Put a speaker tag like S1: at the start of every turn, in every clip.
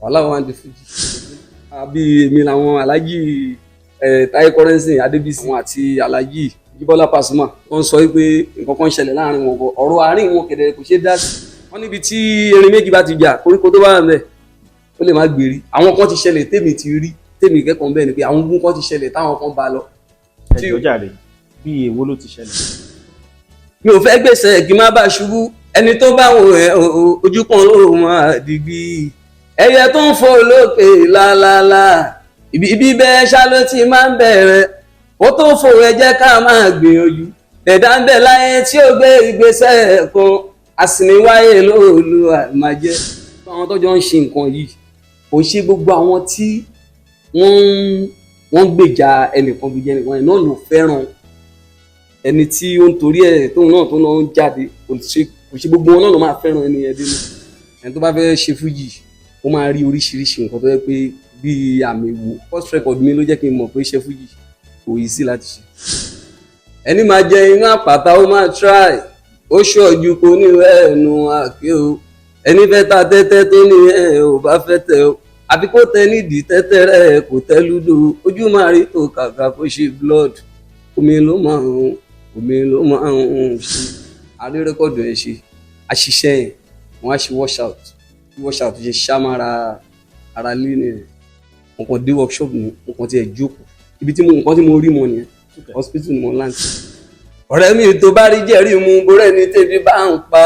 S1: wàhálà wọn di fújì àbí èmi làwọn aláàjì Táyé Currency Adébísí wọn àti aláàjì Jíbọ́lá Pasuma wọ́n sọ pé nǹkan kan ṣẹlẹ̀ láàrin wọn ọ̀rọ̀ àárín wọn kẹ̀dẹ̀ kò ṣeé dá sí wọ́n níbi tí erin méjì bá ti jà koríko tó bá wà ńbẹ̀ ó lè má gbèrí àwọn kan ti ṣẹlẹ̀ tèmi ti rí tèmi kẹ́kọ̀ọ́ bẹ́ẹ̀ ni pé àwọn ogun kan ti ṣẹlẹ̀ táwọn kan bá lọ.
S2: ẹjọ́ jàre bí èwo ló ti ṣẹlẹ̀.
S1: mi ò fẹ́ gbèsè kí n má bá ṣubú ẹni tó bá wò ẹ́ ojú kan ló máa dìgbì ẹyẹ tó ń fò lókè lálálá ibi bẹ́ẹ̀ ṣá ló ti máa ń bẹ̀rẹ̀ ó tó fò ẹ jẹ́ ká máa gbìyànjú ẹ̀dá ń bẹ láyé tí ó gbé ìgbésẹ̀ kan àsìníwáyé lóòlù àmàjẹ́. àwọn tó jọ ń ṣe nǹkan yìí kò ṣe gbogbo àwọn tí wọ́n gbèjà ẹnìkan gbèjà ẹnìkan ẹ̀ náà ló fẹ́ràn ẹni tí ó ń torí ẹ̀ tóun náà tó náà ń jáde kò ṣe gbogbo wọn náà ló máa fẹ́ràn ẹni ẹ̀ dénú ẹni tó bá fẹ́ ṣe fújì ó máa rí oríṣiríṣi nǹkan tó yẹ pé bíi àmì wò first record mi ló jẹ́ kí n mọ̀ pé ṣe fújì kò yí sí láti ṣe. ẹni máa jẹ inú àpáta ó máa try ó ṣọ́ọ̀jù kò ní ẹnu àké o ẹni fẹ́ ta tẹ́tẹ́ tó ní ẹ̀ ò bá fẹ́ tẹ o àfi kó tẹ nídìí tẹ́tẹ́ rẹ̀ kò tẹ́ lúdò ojú máa rí tó kàkà kó ṣe blood omi ló máa ń ṣe àrí rẹ́kọ̀dù ẹ̀ ṣe àṣìṣe yẹn wọ́n á ṣe washout ṣe ṣámára ara lé ní ẹ̀ wọ́n kàn dé workshop ni wọ́n kàn tiẹ̀ jókòó ibi tí nǹkan tí mo rí mọ nìyẹn hospital ni mo land. ọ̀rẹ́ mi tó bá rí jẹ́rìí mu borẹ́ ní tèmi bá ń pa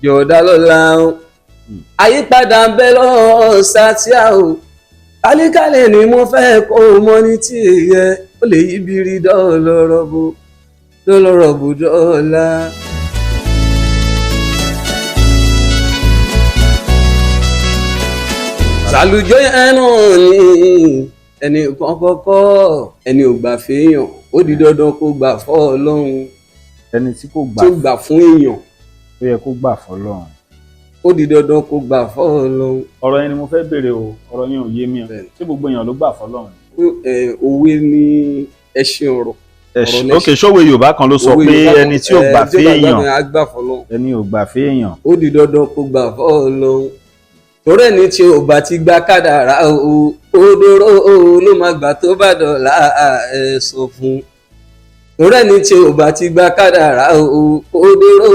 S1: yọ̀ọ̀dá lọ́la o àyípadà ń bẹ lọ́ọ́ sátíà o kálíkálẹ̀ ni mo fẹ́ kó o mọ ní tí yẹ ó lè yí biri dọ́ọ̀lọ́rọ̀ bó dọ́ọ̀la. Sàlùjọ ẹnu ni ẹni kọ́kọ́kọ́ ẹni ò gbà fẹ́yàn ó di dandan kó gbà fọ́ Ọlọ́run
S2: ẹni tí kò
S1: gbà fún èèyàn
S2: ó yẹ kó gbà fọ́lọ́run
S1: ó di dandan kó gbà fọ́ Ọlọ́run.
S2: ọ̀rọ̀ yẹn ni mo fẹ́ béèrè o ọ̀rọ̀ yẹn ò yé mi o ṣé gbogbo èèyàn ló gbà fọ́lọ́run.
S1: òwe ni ẹṣin ọ̀rọ̀.
S2: ok ṣòwe Yorùbá kan ló sọ pé ẹni tí ò gbà fẹ́yàn ẹni ò gbà fẹ́yàn
S1: ó di dandan kó gbà fọ́ Ọlọ́run torí ẹni tí ò bá ti gba kádàrá o òdòrò ló máa gbà tó bá dọ̀la ẹ sọ fún torí ẹni tí ò bá ti gba kádàrá o òdòrò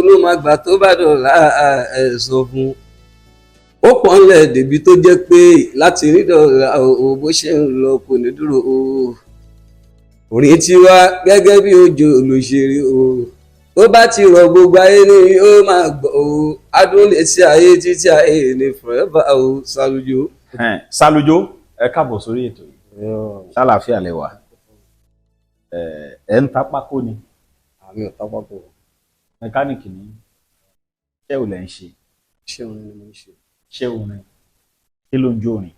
S1: ló máa gbà tó bá dọ̀la ẹ sọ fún ó pọ́nlẹ̀ débi tó jẹ́ pé láti rí dọ̀la o bó ṣe ń lọ kò ní dúró o orin tiwa gẹ́gẹ́ bí òjò olóṣèré o tó bá ti rọ gbogbo ayé ni yóò máa gbọ́ o adùn lè ṣe ayé títí ayé ní forever o Sàlùjọ.
S2: Sàlùjọ ẹ káàbọ̀ sórí ètò yìí ṣàlàáfíà lẹ wà ẹ ń ta pákó ni.
S1: àmì ò ta pákó.
S2: mẹkáníìkì ni ṣé ò lẹ ń ṣe.
S1: ṣé orin ni mo ń ṣe.
S2: ṣé orin kí ló ń jó orin.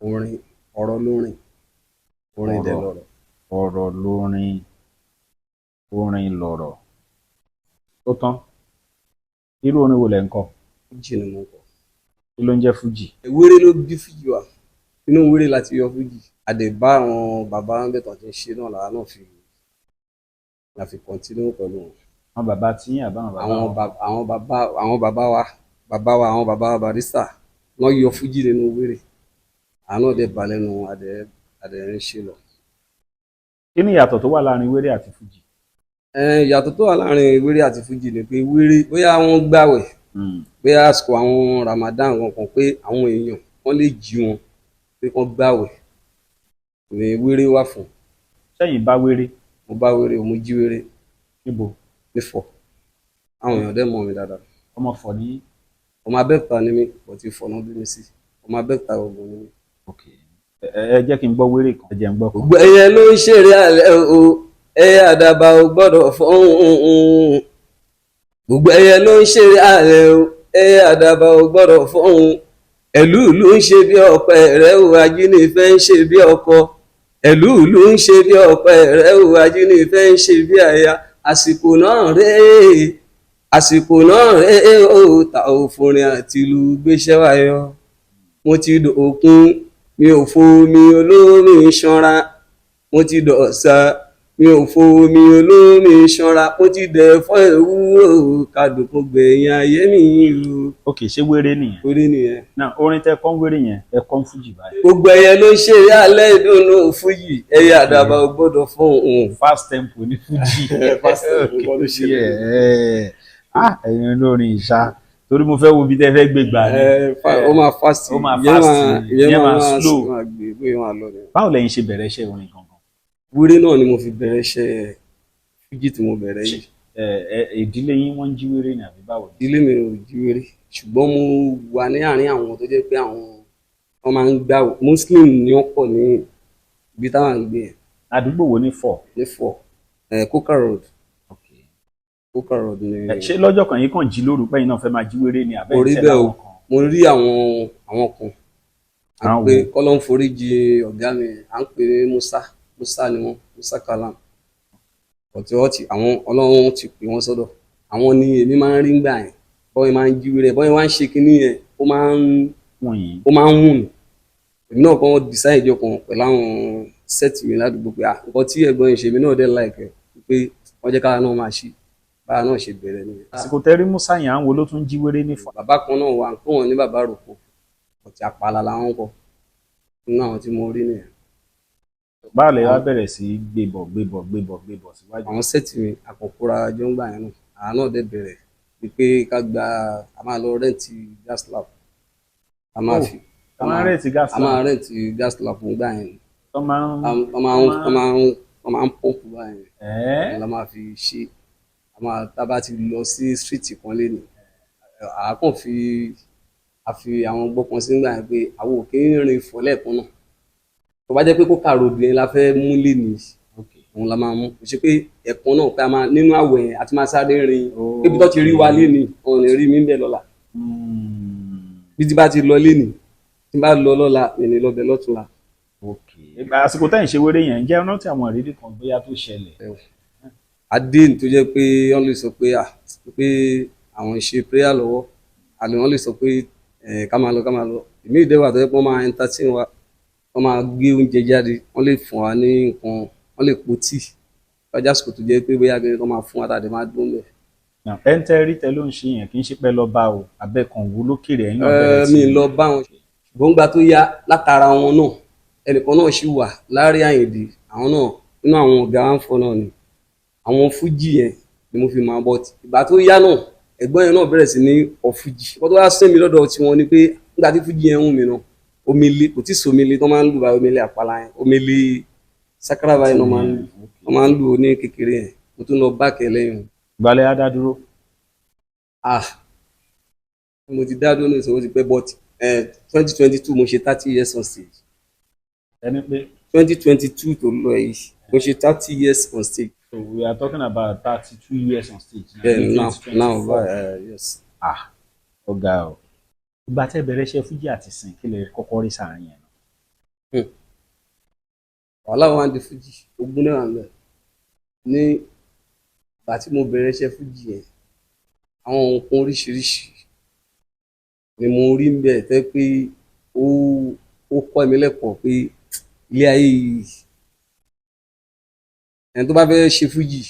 S1: orin ọ̀rọ̀ lórin orin dẹ̀ lọ́rọ̀.
S2: ọ̀rọ̀ lórin orin lọ́rọ̀ ó tán irú orin wo lẹ ń kọ.
S1: fújì ni mo ń kọ.
S2: kí ló ń jẹ́ fújì.
S1: wéré ló bí fújì wa inú wéré láti yọ fújì àdèbá àwọn bàbá mẹ́ta tí ń ṣe náà làwa náà la fi kọ́ntínú pẹ̀lú wọn.
S2: àwọn bàbá tí yín àbá
S1: àwọn bàbá wa Barrister wọ́n yọ fújì nínú wéré àwọn náà dẹ̀ bá lẹ́nu adẹ̀ ń ṣe lọ.
S2: kí ni ìyàtọ̀ tó wà láàrin wéré àti fújì.
S1: ìyàtọ̀ tó wà láàrin wéré àti fújì ni pé wéré bóyá wọ́n gbàwẹ̀ bóyá àsìkò àwọn Ramadan kankan pé àwọn èèyàn wọ́n lè jí wọn pé wọ́n gbàwẹ̀ ní wéré wà fún.
S2: sẹ́yìn bá wéré.
S1: mo bá wéré mo jí wéré.
S2: níbo.
S1: nífọ̀ àwọn èèyàn dẹ̀ mọ̀ mi dáadáa.
S2: ọmọ fọ̀ ní.
S1: ọmọ Abẹ́òkúta ni mí kò tí fọ̀nà bí mi sí ọmọ Abẹ́òkúta ọgbọ̀n ni mí.
S2: ok ẹ jẹ́ kí n gbọ́ wéré kan ẹ jẹ́ n gbọ́ kan.
S1: gbogbo ẹyẹ ló ń ṣeré alẹ́ o ẹyẹ àdàbà ò gbọ́dọ̀ fọ́hùn gbogbo ẹyẹ ló ń ṣeré alẹ́ o ẹyẹ àdàbà ò gbọ́dọ̀ fọ́hùn ẹ̀lúùlú ń ṣe bí ọ̀pẹ rẹ̀ o ajínigbé ń ṣe bí ọkọ ẹ̀lúùlú ń ṣe bí ọ̀pẹ rẹ̀ o ajínigbé ń ṣe bí aya àsìkò náà rèé o ta òfòrin àti ìlú gbéṣẹ́ wáyọ mo ti dòkun mi ò fomi olómi ṣanra mo ti dọ̀sà mi ò fomi olómi ṣanra ó ti dẹ̀ fọ́ ewúro kádùn kó gbẹ̀yìn ayé mi ru.
S2: ok ṣé wéré nìyẹn
S1: orí nìyẹn.
S2: náà orin tẹ kọ́ wéré yẹn ẹ kọ́ fújì báyìí.
S1: gbogbo ẹyẹ ló ń ṣeré alẹ́ ìdùnnú fújì ẹyẹ àdàbà ò gbọ́dọ̀ fọ́hùn.
S2: fast tempo ní fújì.
S1: fast tempo kọ́ ló ṣe
S2: bẹ́ẹ̀. ẹ̀yin olórin ìṣá torí mo fẹ́ wo bí tẹ́ fẹ́ gbé gbà ní.
S1: ó máa fast
S2: ó máa fast ìyẹn máa slow.
S1: báwo
S2: lẹ́yìn ṣe bẹ̀rẹ̀ iṣẹ́ orin gangan.
S1: wéré náà ni mo fi bẹ̀rẹ̀ iṣẹ́ fújì tí mo bẹ̀rẹ̀ yìí.
S2: ìdílé yín wọ́n ń jí wéré ni àbí báwo.
S1: ìdílé mi ò jí wéré ṣùgbọ́n mo wà ní àárín àwọn tó jẹ́ pé wọ́n máa ń gbà muslim ni wọ́n pọ̀ ní ibi táwọn ń gbé yẹn.
S2: àdúgbò wo ní Fọ̀.
S1: ní Fọ̀ Coca Road. Coca Road ni.
S2: ṣé lọ́jọ́ kan yìí kàn jí lóru pẹ́yìn náà fẹ́ máa jí wéré ni àbẹ́
S1: orí bẹ́ẹ̀ o mo rí àwọn kan à ń pè kọ́lọ́n foríjì ọ̀gá mi à ń pè Musa ni wọ́n Musa Kalam ọ̀tí àwọn ọlọ́run ti pè wọ́n sọ́dọ̀ àwọn ni èmi máa ń rí gbà yẹn bọ́ọ̀ máa ń jí wéré bọ́ọ̀ máa ń ṣe kinní yẹn ó máa ń wù mí èmi náà kàn decide ìjọ kan pẹ̀lú àwọn sẹ́ẹ̀tì mi ládùúgbò pé nǹkan tí ẹ̀gbọ́n yìí ṣe èmi náà dẹ̀ láìpẹ́ pé wọ́n jẹ́ kára náà máa ṣe bára náà ṣe bẹ̀rẹ̀ nìyẹn.
S2: àsìkò tẹ́rí Musa yẹn àwọn ló tún jí wéré ní Fọ̀.
S1: bàbá kan náà wà pé wọ́n ní bàbá rògbò ọ̀tí àpàlà làwọn kọ nínú àwọn tí mo rí nìyẹn.
S2: báwo lè wá bẹ̀rẹ̀ sí gbébọ̀ síwájú.
S1: àwọn sẹ́ẹ̀tì mi àkọ́kọ́ra jọ ń gbà yẹn náà àwọn náà dẹ̀ bẹ̀rẹ̀ wípé ká gba a máa lọ rẹ́ǹtì gas lab a máa fi a máa rẹ́ǹtì gas lab fún gbà yẹn wọ́n máa ń pọ́ǹpù báyẹn la máa fi ṣe tábà ti lọ sí street kan lẹ́nu àákàn fi àwọn gbọ́kan sí gbà yẹn pé àwọn òkè ń rìn fọ́ lẹ́ẹ̀kan náà tó bá jẹ́ pé Coca Road yẹn la fẹ́ mú lẹ́nu òun la máa mú kò ṣe pé ẹ̀kan náà pé a máa nínú àwẹ̀ yẹn àti máa sáré rin ibi tó ti rí wa lẹ́nu òun lè rí mi ń bẹ̀ lọ́la bí ti bá ti lọ lẹ́nu tí bá lọ lọ́la ìní lọ́bẹ̀ lọ́tùnla.
S2: àsìkò tẹ́yìn ṣe wéré yẹn jẹ́ ọ̀nà tí àwọn ìrírí kan bóyá tó ṣẹlẹ̀.
S1: adé tó jẹ́ pé wọ́n lè sọ pé àwọn ṣe prayer lọ́wọ́ àlè wọ́n lè sọ pé ká máa lọ èmi ìdẹ́wà tó yẹ pé wọ́n máa entertain wa wọ́n máa gbé oúnjẹ jáde wọ́n lè fún wa ní nǹkan wọ́n lè po tíì lọ́jà sùkò tó jẹ́ pé bóyá gẹ́gẹ́ wọ́n máa fún wa tàbí máa dún bẹ́ẹ̀.
S2: ẹ ń tẹ́ rí tẹ ló ń ṣe yẹn kì í ṣe pé lọ bá o abẹ́kan wo lókèrè ẹ̀yìn náà bẹ̀rẹ̀ sí.
S1: mi lọ bá wọn ṣùgbọ́n gba tó yá látara wọn náà ẹnìkan náà ṣì wà Lárí Àyìndé àwọn náà nínú àwọn ọ̀gá wa ń fọ náà ni àwọn fújì yẹn ni mo fi máa bọ́ ìgbà tó yá náà ẹ̀gbọ́n yẹn náà bẹ̀rẹ̀ sí ní ọ̀fújì wọ́n tó wá sẹ́mi lọ́dọ̀ tiwọn ni pé nígbà tí fújì yẹn ń mi náà omele kò tí so omele tó máa ń lù bá omele àpàlà yẹn omele sakara báyìí náà máa ń lù ní kékeré yẹn mo tún lọ bá kẹ lẹ́yìn.
S2: ìgbàlẹ̀ á dá dúró.
S1: mo ti dá dúró ní ìṣòro ti pẹ́ but 2022 mo ṣe 30 years on stage.
S2: ẹni pé
S1: 2022 tó lọ yìí mo ṣe 30 years on stage.
S2: so we are talking about 32 years on stage.
S1: now yes.
S2: ọ̀gá o ìgbà tẹ́ bẹ̀rẹ̀ iṣẹ́ fújì àti sìn kí lè kọ́kọ́ rí sàárín yẹn náà.
S1: wàhálà wọn di fújì ogún náírà ń bẹ ní ìgbà tí mo bẹ̀rẹ̀ iṣẹ́ fújì yẹn àwọn nǹkan oríṣiríṣi ni mo rí ń bẹ tẹ́ pé ó kọ́ mi lẹ́kọ̀ọ́ pé ilé ayé yìí ẹni tó bá fẹ́ ṣe fújì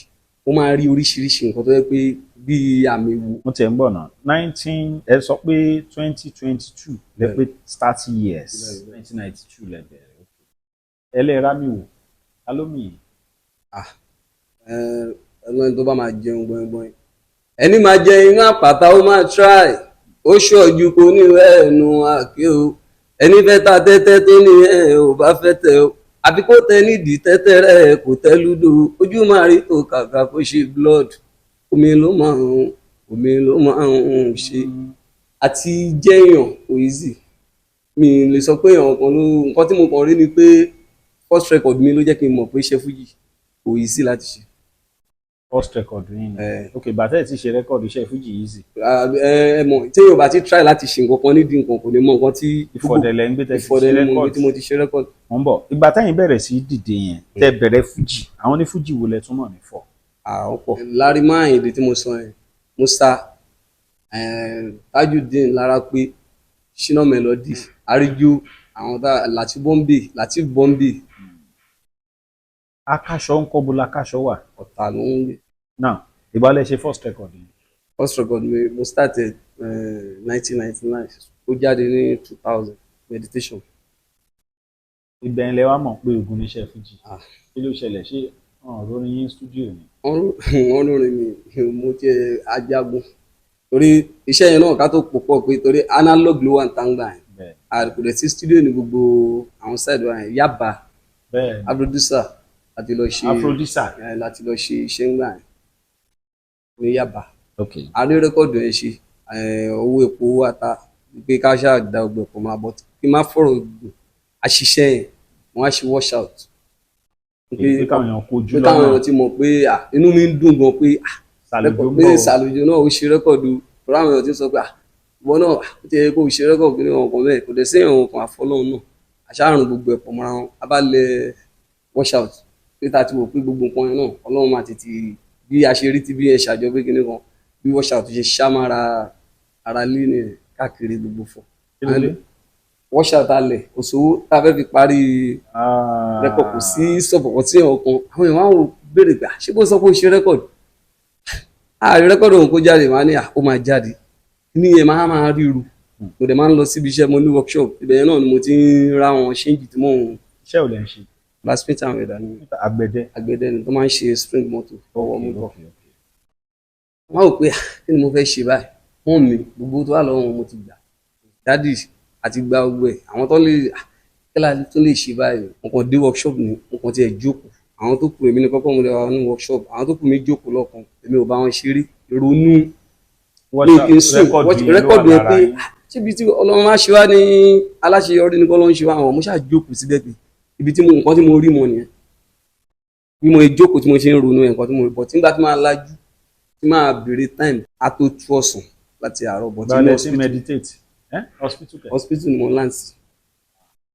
S1: ó máa rí oríṣiríṣi nǹkan tó yẹ pé bíi àmì wò.
S2: mo tẹ̀ ń bọ̀ náà 19 ẹ sọ pé 2022 lẹ pé 30 years 1992 lẹ bẹ̀rẹ̀ ẹlẹ́ra mi wò alómi.
S1: ẹni tó bá máa jẹun gbọ̀ngbọ̀n ẹni máa jẹ inú àpáta ó máa try ó ṣọ́ọ̀jù kò ní ẹnu àké o ẹni fẹ́ ta tẹ́tẹ́ tó ní ò bá fẹ́ tẹ o àbí kó tẹ nídìí tẹ́tẹ́ rẹ̀ kò tẹ́ lúdò ojú máa rí tó kàkà kó ṣe blood omi ló máa ń ṣe àti jẹ́yàn kò easy mi lè sọ pé èèyàn kan ló nǹkan tí mo kàn rí ni pé first record mi ló jẹ́ kí n mọ̀ pé iṣẹ́ fújì kò easy láti ṣe.
S2: first record yín ok bàtẹ́ ti ṣe record iṣẹ́ fújì easy.
S1: ẹ mọ̀ tí èèyàn bá ti try láti ṣe nǹkan kan nídìí nǹkan kò ní mọ nǹkan tí
S2: ìfọ̀dẹ̀lẹ̀ ń gbé tẹ́
S1: tí mo ti ṣe record.
S2: wọ́n bọ̀ ìgbà táyìn bẹ̀rẹ̀ sí dìde yẹn tẹ́ bẹ̀rẹ̀ fújì àwọn ní fújì wo lẹ túmọ̀ ní Fọ̀.
S1: àwọn pọ̀ Lárí Àyìndé tí mo sọ yẹn Musa Tajudeen Lárápé Shina Melody Àríjó àwọn Lateef Bombi
S2: Akáṣọ ń kọ́ bó lakáṣọ wà.
S1: Ọ̀tà ló ń gbé.
S2: Now ìbálẹ̀ ṣe first record yìí.
S1: First record mi mo started 1999 ó jáde ní 2000 meditation.
S2: Ibẹ̀ ńlẹ̀ wá mọ̀ pé ogun níṣẹ́ fújì.
S1: Ah.
S2: Kí ló ṣẹlẹ̀ ṣé lórí yín studio ni.
S1: wọ́n lórin mi mo jẹ́ ajagun torí iṣẹ́ yẹn náà ká tó pọ̀ pé torí analog ló wà ń tàǹgbà yẹn àkùdẹ̀ sí studio ní gbogbo àwọn side wa yẹn Yaba Afroducer láti lọ ṣe iṣẹ́ ńgbà yẹn ní Yaba a rí rẹ́kọ̀dù yẹn ṣe owó epo ata pé ká ṣáà da ọgbẹ̀ pọ̀ máa bọ̀ kí n má fọ̀rọ̀ gùn àṣìṣe yẹn wọ́n á ṣe wash out.
S2: Pé káwọn èèyàn kojú lọ́nà.
S1: Pé káwọn èèyàn ti mọ̀ pé inú mi ń dùn gan pé Sàlùjọ náà ó ṣe rẹ́kọ̀dù rárá àwọn èèyàn ti sọ pé ìwọ náà ó ti yẹ kó ṣe rẹ́kọ̀dù ní ọkàn bẹ́ẹ̀ kò dẹ̀ sí èèyàn kan àfọlọ́hún náà àṣàrùn gbogbo ẹ̀pọ̀ mọ́ra wọn abálẹ̀ wash out pé ta ti wò pé gbogbo nǹkan yẹn náà Ọlọ́run máa tètè bí a ṣe rí ti bí ẹ ṣàjọ pé kíní kan bí wash out ṣe ṣá mára ara lé ní káàkiri gbogbo fọ. Wash out alẹ̀ òṣòwò tá a fẹ́ fi parí rẹ́kọ̀dù kò sí sọ̀bọ̀kọ̀ tí ọkàn àwọn èèyàn wá wò béèrè pé ṣé bó sọ pé ó ṣe rẹ́kọ̀dù ààrẹ rẹ́kọ̀dù òun kó jáde máa ní ó máa jáde ní ẹ̀ máa ríru mo dẹ̀ máa ń lọ síbi iṣẹ́ mo ní workshop ibẹ̀ yẹn náà ni mo ti ń ra wọn ṣéǹjì tí mò ń.
S2: Iṣẹ́ ò lè ń ṣe.
S1: Blacksmith and weather ni. Àgbẹ̀dẹ ni tó máa ń ṣe spring motor ọwọ́ mú bọ̀. wọ́n rò pé kí ni mo fẹ́ ṣe báyìí wọ́n mi gbogbo tó wà lọ́wọ́ mo ti gbà dádì àti gba gbogbo ẹ̀ àwọn tó lè kílà tó lè ṣe báyìí mo kàn dé workshop ni mo kàn tiẹ̀ jókòó àwọn tó kù èmi ní kọ́kọ́ mo lè wà ní workshop àwọn tó kù mi jókòó lọ́kàn èmi ò bá wọn ṣeré ronú rẹ́kọ̀dù ẹ pé síbi tí Ọlọ́run máa ṣe wá ní aláṣeyọrí ní kọ́ ló ń ṣe wá àwọn mo ṣáà jókòó síbẹ̀ pé ibi tí nǹkan tí mo rí mọ nìyẹn bí mo jókòó tí mo ṣe ń ronú ẹ̀ nǹkan tí mo rí bọ̀ tí nígbà tí máa lajú tí máa béèrè time á tó tú ọ̀sán láti àárọ̀ bọ̀ tí mo
S2: sí meditate
S1: hospital ni mo land sí.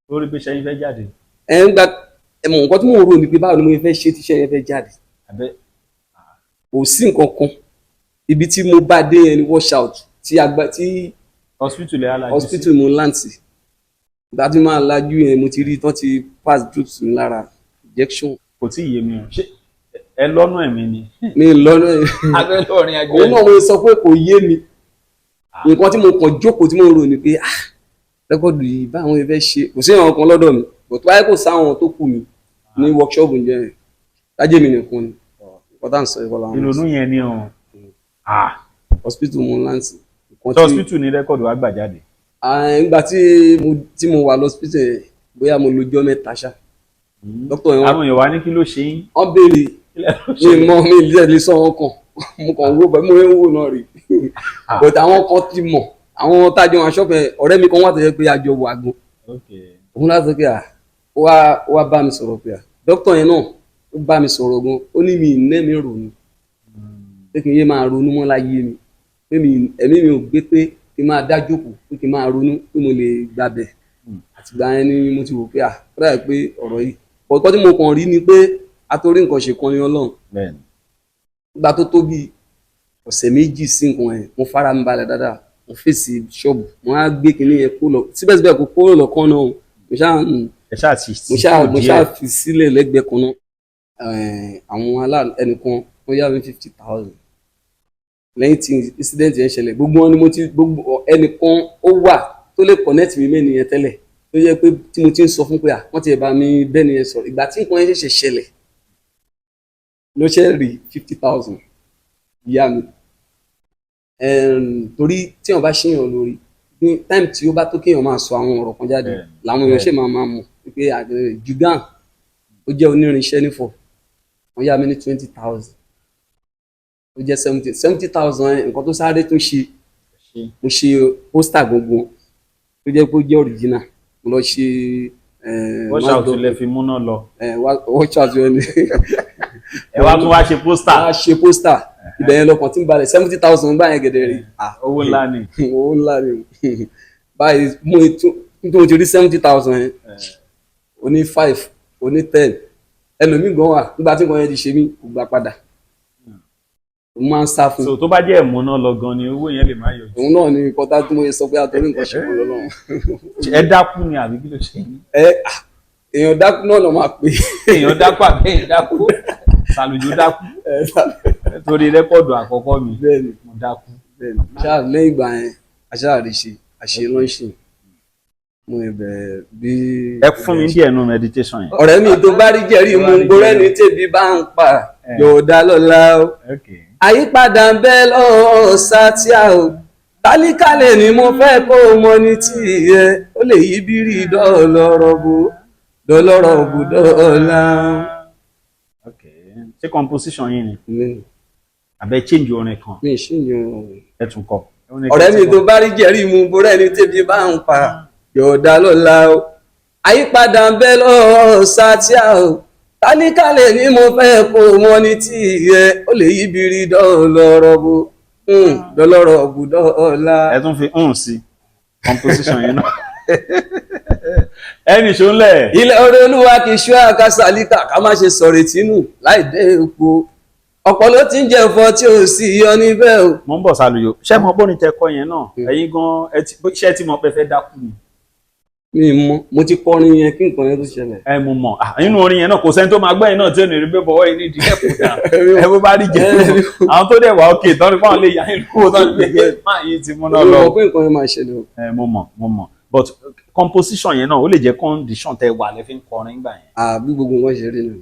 S2: Lórí pé ṣẹ́yìn fẹ́ jáde.
S1: Ẹ ń gba ẹ̀mọ̀ nǹkan tí mo rò ní pé báwo ni mo fẹ́ ṣe tíṣẹ́ yẹn fẹ́ jáde. Kò sí nǹkan kan ibi tí mo bá dé yẹn ni wash out tí hospital mo land sí. Ìgbà tí máa lajú yẹn mo ti rí tán ti pass drips mi lára injection.
S2: Kò tí ì yé mi o ṣé ẹ lọ́nà ẹ̀mí ni.
S1: Mi lọ́nà ẹ̀mí.
S2: Abẹ́lọ́rin àgbẹ̀.
S1: Òun náà mo sọ pé kò yé mi nǹkan tí mo kàn jókòó tí mo rò ní pé rẹ́kọ̀dù yìí báwọn ẹ fẹ́ ṣe kò sí àwọn kan lọ́dọ̀ mi bò tó báyìí kò sáwọn tó kù mí ní workshop ǹjẹ́ lájẹ́ mi nìkan ni nǹkan tá à ń sọ ìkọlà wọn.
S2: Ìrònú yẹn ni o.
S1: Hospital mo láǹtì.
S2: Hospital ni rẹ́kọ̀dù wa gbà jáde.
S1: Nígbà tí mo wà lọ́spítẹ̀ bóyá mo lọ́jọ́ mẹ́ta ṣá.
S2: Àwọn èèyàn wá ní kí ló ṣe yín.
S1: Wọ́n béèrè mi lè sọ wọn kan mo kàn wó bẹ́ẹ̀ mo ń wò náà rí but àwọn kan ti mọ̀ àwọn tájọ wọn aṣọ́fẹ́ ọ̀rẹ́ mi kan wà tó yẹ pé àjọ wà gan òun láti sọ pé ó wá bá mi sọ̀rọ̀ pé dókítà yẹn náà ó bá mi sọ̀rọ̀ gan ó ní mi ìnẹ́ mi ronú pé kí n yé máa ronú mọ́ láyé mi pé ẹ̀mí mi ò gbé pé kí n máa dá jókòó pé kí n máa ronú pé mo lè gbàbẹ̀ àtìgbà yẹn ni mo ti wò pé ó dà pé ọ̀rọ̀ yìí ọ̀kọ́ tí mo kàn rí ni pé atorí nǹkan ṣe kan ní Ọlọ́run nígbà tó tó bí ọ̀sẹ̀ méjì sí nǹkan ẹ̀ mo fara mi balẹ̀ dáadáa mo fèsì ṣọ́ọ̀bù mo á gbé kinní yẹn kó lọ síbẹ̀síbẹ̀ kó kó lọ kán náà mo ṣáà fi sílẹ̀ lẹ́gbẹ̀ẹ́ kan náà àwọn ẹnìkan wọ́n yá mi 50,000 lẹ́yìn tí incident yẹn ṣẹlẹ̀ gbogbo wọn ni gbogbo ẹnìkan ó wà tó lè connect mi mẹ́ni yẹn tẹ́lẹ̀ tó yẹ pé tí mo ti ń sọ fún pé wọ́n ti ẹ̀ bá mi bẹ́ẹ̀ ni yẹn sọ̀rọ̀ ìgbà tí nǹkan yẹn ṣẹ̀ṣẹ̀ ṣẹlẹ̀ ló ṣe rí 50,000 ìyá mi torí tí wọ́n bá ṣèyàn lórí ní time tí ó bá tó kéèyàn máa sọ àwọn ọ̀rọ̀ kan jáde làwọn èèyàn ṣe máa mọ̀ pé jugan ó jẹ́ onírinṣẹ́ nífọ̀ wọ́n yá mi ní 20,000 ó jẹ́ 70,000 nǹkan tó sáré tún ṣe mo ṣe pósítà gbogbo tó jẹ́ pé ó jẹ́ original mo lọ ṣe
S2: watch out lè fi múná lọ
S1: watch out yẹn ni
S2: ẹ wá tún wá ṣe pósítà.
S1: wá ṣe pósítà ibẹ̀ yẹn lọkàn tí ń balẹ̀ 70,000 báyẹn gẹ̀dẹ̀ rí.
S2: owó ńlá ni.
S1: owó ńlá ni báyìí mo nítorí ti rí 70,000 yẹn oní 5 oní 10 ẹlòmíì gan wà nígbà tí nǹkan yẹn ti ṣe mí kò gbà padà mo máa ń sá fún.
S2: so tó bá jẹ́ ìmúná lọ gan ni owó yẹn lè má yọjú.
S1: òun náà ni kọ́tà tí mo sọ pé àtọ́rí nǹkan ṣe kọ́ lọ́lọ́run.
S2: ẹ dákú ni àbí kí ló ṣe yín.
S1: èèyàn dákú náà lọ máa pè
S2: èèyàn dákú àbẹ́yìn dákú Sàlùjó dákú torí rẹ́kọ̀dù àkọ́kọ́ mi
S1: bẹ́ẹ̀ni
S2: mo dákú.
S1: bẹ́ẹ̀ni ṣáà lẹ́yìn ìgbà yẹn aṣáàríṣe àṣelọ́ṣìn mo ibẹ̀ bí.
S2: ẹ fún mi díẹ̀ nù meditation yẹn.
S1: ọ̀rẹ́ mi tó bá rí jẹ́rìí mu gbórẹ́ ní tèbi bá ń pa yóò dá lọ́la o àyípadà ń bẹ lọ́ọ́ sátíà o tálíkàlẹ̀ ni mo fẹ́ kó o mọ ní tiẹ̀ ó lè yí bírí dọ́ọ̀lọ́rọ̀ bó dọ́ọ̀lá.
S2: ṣé composition yín ni àbẹ change orin kan
S1: mi ṣì ń yan
S2: ẹ tún kọ.
S1: ọ̀rẹ́ mi tó bá rí jẹ́rìí mu gbórẹ́ ní tèbi bá ń pa yóò dá lọ́la o àyípadà ń bẹ lọ́ọ́ sátíà o tálíkàlẹ̀ ni mo fẹ́ kó o mọ ní tiẹ̀ ó lè yí bírí dọ́ọ̀lọ́rọ̀ bó dọ́lọ́rọ̀ ọ̀bùdọ́ọ̀lá.
S2: ẹ tún fi sí composition yẹn náà. ẹnì ṣọlẹ̀.
S1: ilẹ̀ ọ̀rẹ́ olúwa kì í ṣú àkásálíkà ká má ṣe sọ̀rọ̀ ìtínú láì dé epo ọ̀pọ̀ ló ti ń jẹ ẹ̀fọ́ tí ò sì yọ níbẹ̀ o.
S2: mo ń bọ̀ Sàlùjó ṣé mo bóni tẹ kọ yẹn náà ẹ̀yin gan ṣé tí mo pẹ́ fẹ́ dákú ni.
S1: mo ti kọrin yẹn kí nǹkan yẹn tó ṣẹlẹ̀.
S2: ẹ mo mọ nínú orin yẹn náà kò sẹ́ni tó máa gbọ́ yẹn náà tí ò ní rí bẹ́ẹ̀ bọ́wọ́ yìí ní ìdílé kò dáa ẹ bó bá rí jẹ àwọn tó dẹ̀ wá òkè tán ní fáwọn lè yá inú owó tán ní pé máa yìí ti múná lọ.
S1: mo mọ̀ pé nǹkan yẹn máa ṣẹlẹ̀ o.
S2: mo mọ̀ but composition yẹn náà ó lè jẹ́ condition tẹ wà lẹ́fí ń kọrin gbà yẹn.
S1: bí gbogbo wọn ṣe rí ni.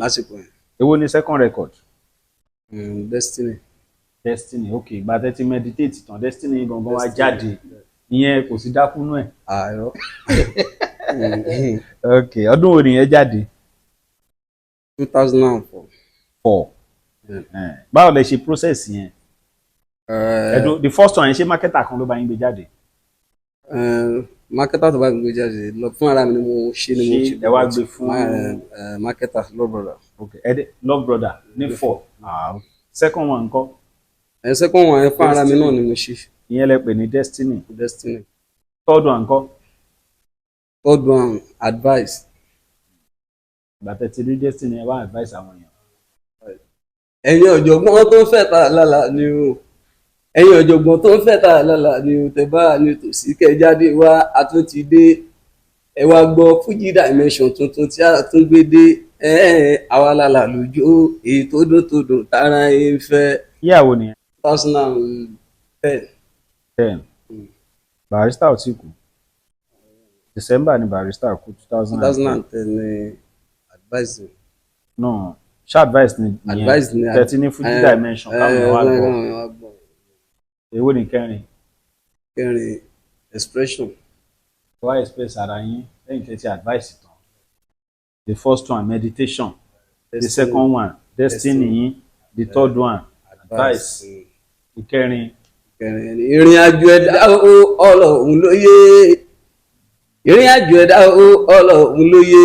S2: lásìkò yẹn. èwo ni second record.
S1: Destiny.
S2: ok ìgbà tẹ́ ti meditate tán Destiny gangan wá jáde ìyẹn kò sí dákúnú ẹ̀.
S1: àárọ̀.
S2: ok ọdún wo nìyẹn jáde.
S1: 2004.
S2: báwo lẹ ṣe process yẹn. the first one yẹn ṣé marketer kan ló bá yín gbé jáde.
S1: marketer tó bá gbé jáde lọ fún ara mi ni mo ṣe
S2: ẹ wá gbé fún
S1: marketer Love Brother.
S2: ok Love Brother ní 4. second one ńkọ́.
S1: second one fún ara mi náà ni mo ṣe.
S2: ìyẹn lẹ pè ní Destiny. third one ńkọ́.
S1: third one Advice.
S2: gbàtẹ́ ti rí Destiny ẹ wá advice àwọn èèyàn.
S1: ẹ̀yin ọ̀jọ̀gbọ́n tó ń fẹ́ ta lálà ni o ẹ̀yin ọ̀jọ̀gbọ́n tó ń fẹ́ ta lálà ni o tẹ́ bá ní tòsí kẹjáde wá a tún ti dé ẹ wá gbọ́ Fuji Dimension tuntun tí a tún gbé dé àwa lálà lójó èyí tó dùn tara ẹ fẹ́.
S2: yíyàwó nìyẹn.
S1: 2010.
S2: Barrister ò tí kú December ni Barrister kú
S1: 2010 ni Advice.
S2: no ṣe advice ni tẹ̀tí ní Fuji Dimension káwọn wà gbọ́. èwo ni kẹrin.
S1: Expression.
S2: why express ara yín lẹ́yìn tẹ̀tí advice tán. The first one meditation. The second one Destiny yín. The third one advice. ìkẹrin.
S1: ìrìn àjò ẹ̀dá Ọlọ́run ló yé ìrìn àjò ẹ̀dá Ọlọ́run ló yé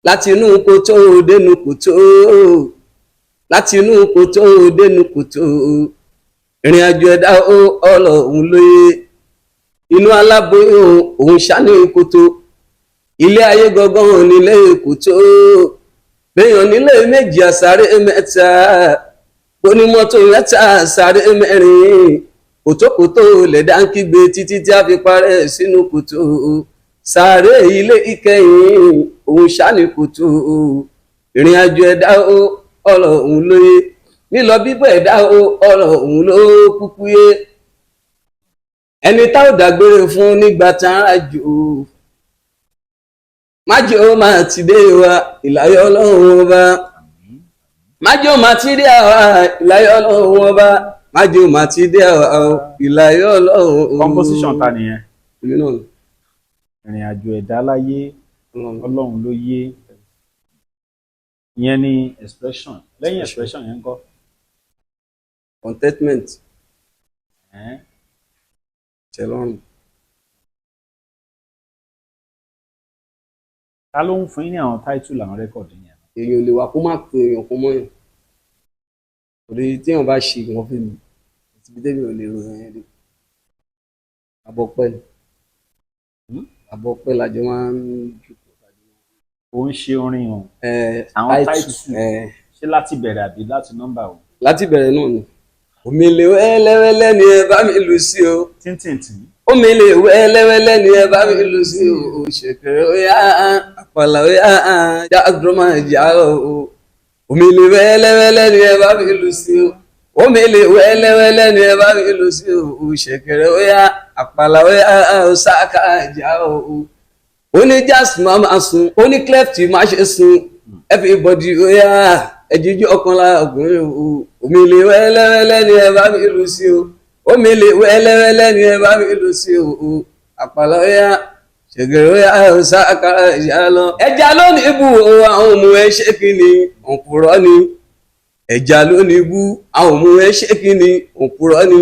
S1: láti inú kòtò dénú kòtò láti inú kòtò dénú kòtò ìrìn àjò ẹ̀dá Ọlọ́run ló yé inú aláboyún òun ṣáni kòtò ilé ayé gangan nílé kòtò béèyàn nílé méjì àsáré mẹ́ta onímọ́tò mẹ́ta àsáré mẹ́rin kòtòkòtò lẹ̀dá ń kígbe títí tí a fi parẹ́ sínú kòtò sáré ilé ìkẹyìn òun ṣáni kòtò ìrìn àjò ẹ̀dá Ọlọ́run ló yé lílọ bíbọ̀ ẹ̀dá Ọlọ́run ló kúkú yé ẹni tá ò dágbére fún nígbà tá a jò májò máa ti dé wa ìláyọ̀ Ọlọ́run ọba májò máa ti dé wa ìláyọ̀ Ọlọ́run ọba májò máa ti dé wa ìláyọ̀ Ọlọ́run.
S2: composition ta nìyẹn.
S1: ìrìn
S2: àjò ẹ̀dá láyé Ọlọ́run ló yé ìyẹn ni expression lẹ́yìn expression yẹn ń kọ́.
S1: contentment. tẹ́lọ́rùn.
S2: ta ló ń fún yín ní àwọn title àwọn rẹ́kọ̀dì yẹn.
S1: èèyàn lè wà kó má pe èèyàn kó mọ́yàn torí téèyàn bá ṣe ìwọ̀n fún mi àti bí débi ò lè ròyìn ẹ̀ rí abọ́pẹ́ ni abọ́pẹ́ làjọ máa ń jùkọ̀.
S2: ó ń ṣe orin o àwọn title ṣé láti bẹ̀rẹ̀ àbí láti nọ́mbà o.
S1: láti bẹ̀rẹ̀ náà ni òmìnira wẹ́lẹ́wẹ́lẹ́ ni ẹ bá mi lù sí o.
S2: tíntìntìn.
S1: omele wẹ́lẹ́wẹ́lẹ́ ni ẹ bá mi lù sí o ṣẹ̀kẹ̀rẹ̀ ó yá àpàlà ó yá jágúrọ́mà jà o omele wẹ́lẹ́wẹ́lẹ́ ni ẹ bá mi lù sí o omele wẹ́lẹ́wẹ́lẹ́ ni ẹ bá mi lù sí o ṣẹ̀kẹ̀rẹ̀ ó yá àpàlà ó yá ṣáká jà o ó ní jazz máa máa sun ó ní clef tí máa ṣe sun everybody ó yá ẹjíjú ọkàn lára ọkùnrin o omele wẹ́lẹ́wẹ́lẹ́ ni ẹ bá mi lù sí o omele wẹ́lẹ́wẹ́lẹ́ ni ẹ bá mi lù sí o àpàlà ó yá ṣẹ̀kẹ̀rẹ̀ ó yá ṣáká jà lọ. ẹja ló ní ibù o àwọn ọmọ ẹ ṣé kí ni òǹkùrọ́ ni ẹja ló ní ibù àwọn ọmọ ẹ ṣé kí ni òǹkùrọ́ ni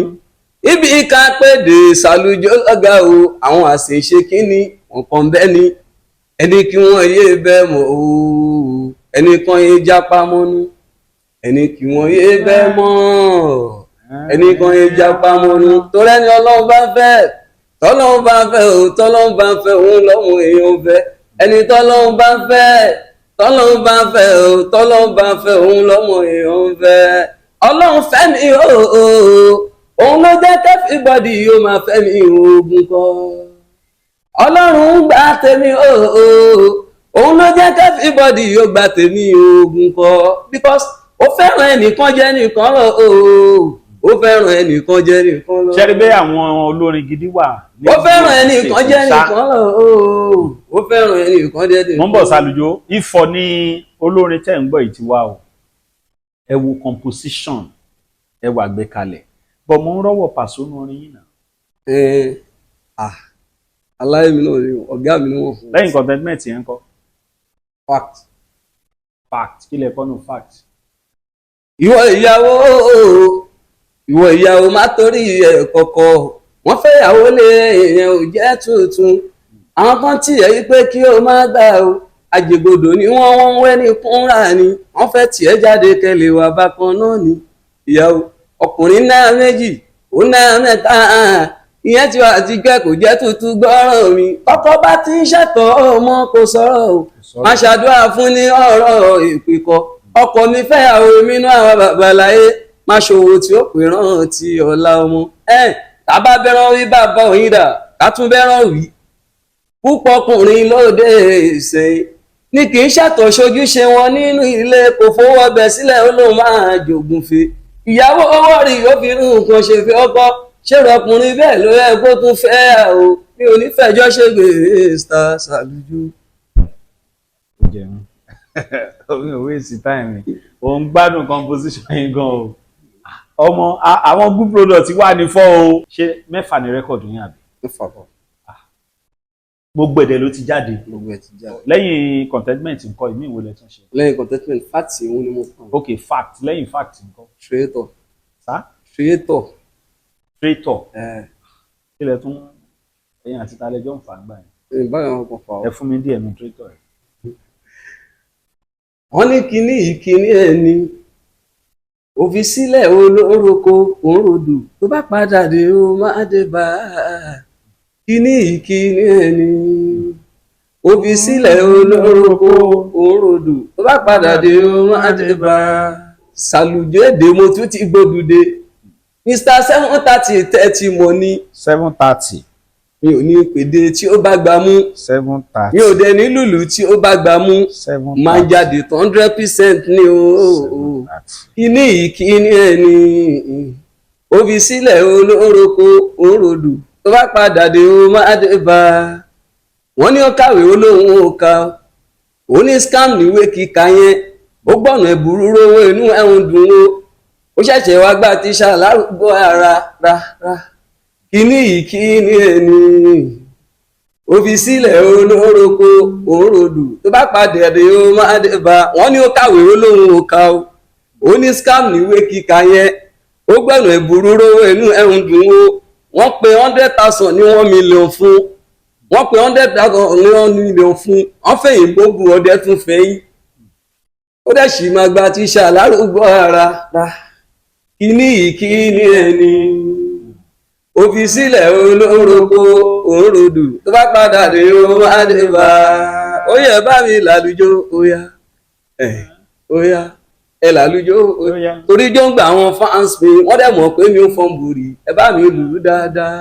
S1: ibi ká pèdè ṣàlùjọ lọ́gà o àwọn àṣìṣe kí ni nǹkan bẹ́ẹ̀ ni ẹni kí wọ́n yé bẹ́ẹ̀ mọ́ o ẹni kan yé jápá mọ́nú ẹni kí wọ́n yé bẹ́ẹ̀ mọ́ ẹni kan yé jápá mọ́nú torí ẹni ọlọ́run bá fẹ́ tọ́lọ́run bá fẹ́ o tọ́lọ́run bá fẹ́ òun lọ́mọ èèyàn fẹ́ ẹni tọ́lọ́run bá fẹ́ tọ́lọ́run bá fẹ́ o tọ́lọ́run bá fẹ́ òun lọ́mọ èèyàn fẹ́ ọlọ́run fẹ́ mi o òun ló jẹ́ kẹ́fíbọ́dì yóò máa fẹ́ mi oògùn kọ́ ọlọ́run gbà tèmi òun ló jẹ́ kẹ́fíbọ́dì yóò gbà tèmi oògùn kọ́ because ó fẹ́ràn ẹnìkan jẹ́ nìkan lọ ó fẹ́ràn ẹnìkan jẹ́ nìkan lọ.
S2: ṣẹ́rí bẹ́ẹ̀ àwọn olórin gidi wà.
S1: ó fẹ́ràn ẹnìkan jẹ́ nìkan lọ ó fẹ́ràn ẹnìkan jẹ́ nìkan lọ.
S2: mo ń bọ̀ Sàlùjọ Ifọ̀ ní olórin tẹ́ ń gbọ́ yìí ti wá o ẹ wo composition ẹ wà gbé kalẹ̀ bọ̀ mo ń rọ́wọ́ Paso nínú orin yìí náà.
S1: aláìmí náà ni ọ̀gá mi ni wọ́n fún.
S2: lẹ́yìn contentment yẹn ń kọ́.
S1: fact
S2: kí lẹ kọ́ nù fact.
S1: ìwọ ìyàwó má torí ẹ̀ kọ̀kọ̀ wọ́n fẹ́ ìyàwó lé èèyàn ò jẹ́ tuntun àwọn kan tí ẹ̀ yí pé kí o má gbà o àjẹgbodò ni wọ́n wẹ́ ní kúnra ni wọ́n fẹ́ tiẹ̀ jáde kẹlẹ̀ wà bákan náà ni ìyàwó ọkùnrin náà méjì ó náà mẹ́ta ìyẹn tí wàá ti gbẹ kò jẹ́ tuntun gbọ́rọ̀ mi ọkọ bá ti ń ṣẹ̀tọ́ ọmọ kò sọ̀rọ̀ o má ṣàdúrà fún ní ọ̀rọ̀ ìpìkọ ọkọ mi fẹ́yàwó mi náà àwọn babaláyé má ṣòwò tí ó pè rán ti ọ̀la ọmọ tàbá bẹ́ràn wí bàbá òyìn dà ká tún bẹ́ràn wí púpọ̀ ọkùnrin lóde ìsẹ̀yìn ní kì í ṣàtọ̀ ṣojúṣe wọn nínú ilé kò fowó ọbẹ̀ sílẹ̀ ó lóun máa jògùn fe ìyàwó owó rí ó fi irú nǹkan ṣe fi ọkọ ṣèrò ọkùnrin bẹ́ẹ̀ ló yẹ kó tún fẹ́ o mi ò ní fẹjọ́ ṣègbè Mr. Sàlùjọ.
S2: omi ò wéèsì táìmì òun gbádùn composition yìí gan o ọmọ àwọn good product wà ní 4 o ṣe 6 ní rẹ́kọ̀dù yín àbí.
S1: 6 kọ́.
S2: gbogbo èdè ló ti jáde.
S1: gbogbo ẹ̀ ti jáde.
S2: lẹ́yìn contentment nǹkan ìmí ìwé lẹ tún ṣe.
S1: lẹ́yìn contentment fact òun ni mo kàn.
S2: ok fact lẹ́yìn fact nǹkan.
S1: Creator.
S2: sá.
S1: Creator.
S2: kí lẹ tún ẹ̀yin àti talẹjọ ń fà ń gbà yẹn.
S1: báyọ̀ wọn kò fà ó.
S2: ẹ fún mi díẹ̀ nu Creator ẹ̀.
S1: wọ́n ní kíní ìkíní ẹni òfin sílẹ̀ olórúkọ òǹrodù tó bá padà dé ó máa dé bá kíní ìkíní ẹni òfin sílẹ̀ olórúkọ òǹrodù tó bá padà dé ó máa dé bá Sàlùjọ èdè mo tún ti gbódùdé Mr. 730 mo ní.
S2: 730.
S1: mi ò ní pèdè tí ó bá gbà mú.
S2: 730.
S1: mi ò dẹ̀ ní lùlù tí ó bá gbà mú.
S2: 730.
S1: máa jáde 100% ní o. kíní yìí kíní ẹni òbí sílẹ̀ olórúkọ òǹrodù tó bá padà dé ó máa dé bá wọ́n ní ó kàwé olóhùn ó ka ó ní scam níwé kíkà yẹn ó gbọ̀nà ẹ̀bùrú rówó inú ẹ̀hún dùn ó ṣẹ̀ṣẹ̀ wá gbà tíṣà lárúgbó ara rárá kíní yìí kíní ẹni òbí sílẹ̀ olórúkọ òǹrodù tó bá padà dé ó máa dé bá wọ́n ní ó kàwé olóhùn ó ka ó ní scam níwé kíkà yẹn ó gbọ̀nà ẹ̀bùrú rówó inú ẹ̀hún dùn wọ́n pe 100,000 ní 1 million fún wọ́n pe 100,000 ní 1 million fún wọ́n fẹ̀yìn gbógun ọdẹ tún fẹ̀yìn ó dẹ̀ sì máa gba tíṣà lárúgbó ara kíní yìí kíní ẹni òfin sílẹ̀ olórúkọ òǹrodù tó bá padà dé ó máa dé bá ó yẹ bá mi lálùjọ ó yá ẹ lálùjọ torí jọ ń gba àwọn fans mi wọ́n dẹ̀ mọ̀ pé mi ò fọ́n bùrì ẹ bá mi lù ú dáadáa.